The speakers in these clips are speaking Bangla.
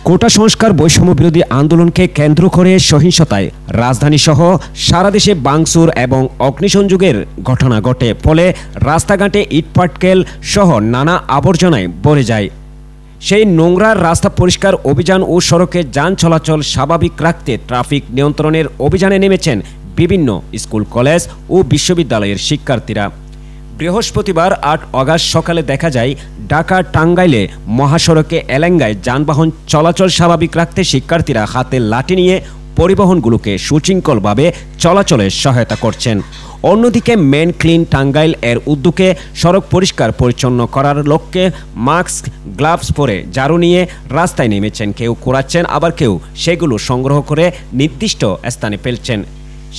কোটা সংস্কার বৈষম্য বিরোধী আন্দোলনকে কেন্দ্র করে সহিংসতায় রাজধানীসহ সারা দেশে ভাঙচুর এবং অগ্নিসংযোগের ঘটনা ঘটে। ফলে রাস্তাঘাটে ইটপাটকেল সহ নানা আবর্জনায় ভরে যায়। সেই নোংরা রাস্তা পরিষ্কার অভিযান ও সড়কে যান চলাচল স্বাভাবিক রাখতে ট্রাফিক নিয়ন্ত্রণের অভিযানে নেমেছেন বিভিন্ন স্কুল, কলেজ ও বিশ্ববিদ্যালয়ের শিক্ষার্থীরা। বৃহস্পতিবার ৮ অগাস্ট সকালে দেখা যায় ঢাকা টাঙ্গাইলে মহাসড়কে এলেঙ্গায় যানবাহন চলাচল স্বাভাবিক রাখতে শিক্ষার্থীরা হাতে লাঠি নিয়ে পরিবহনগুলোকে সুশৃঙ্খলভাবে চলাচলে সহায়তা করছেন। অন্যদিকে মেন ক্লিন টাঙ্গাইল এর উদ্যোগে সড়ক পরিষ্কার পরিচ্ছন্ন করার লক্ষ্যে মাস্ক, গ্লাভস পরে ঝাড়ু নিয়ে রাস্তায় নেমেছেন। কেউ কুড়াচ্ছেন, আবার কেউ সেগুলো সংগ্রহ করে নির্দিষ্ট স্থানে ফেলছেন।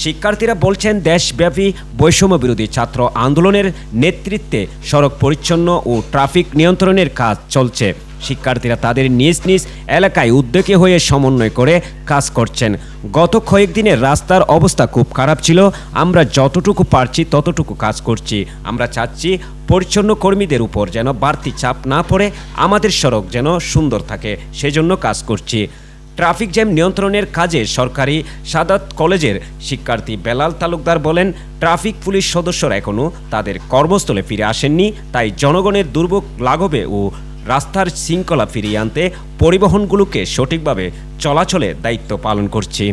শিক্ষার্থীরা বলছেন, দেশব্যাপী বৈষম্য বিরোধী ছাত্র আন্দোলনের নেতৃত্বে সড়ক পরিচ্ছন্ন ও ট্রাফিক নিয়ন্ত্রণের কাজ চলছে। শিক্ষার্থীরা তাদের নিজ নিজ এলাকায় উদ্যোগী হয়ে সমন্বয় করে কাজ করছেন। গত কয়েকদিনে রাস্তার অবস্থা খুব খারাপ ছিল। আমরা যতটুকু পারছি ততটুকু কাজ করছি। আমরা চাচ্ছি পরিচ্ছন্ন কর্মীদের উপর যেন বাড়তি চাপ না পড়ে, আমাদের সড়ক যেন সুন্দর থাকে, সেজন্য কাজ করছি। ট্রাফিক জ্যাম নিয়ন্ত্রণের কাজে সরকারি সাদাত কলেজের শিক্ষার্থী বেলাল তালুকদার বলেন, ট্রাফিক পুলিশ সদস্যরা এখনও তাদের কর্মস্থলে ফিরে আসেননি, তাই জনগণের দুর্ভোগ লাঘবে ও রাস্তার শৃঙ্খলা ফিরিয়ে আনতে পরিবহনগুলোকে সঠিকভাবে চলাচলে দায়িত্ব পালন করছি।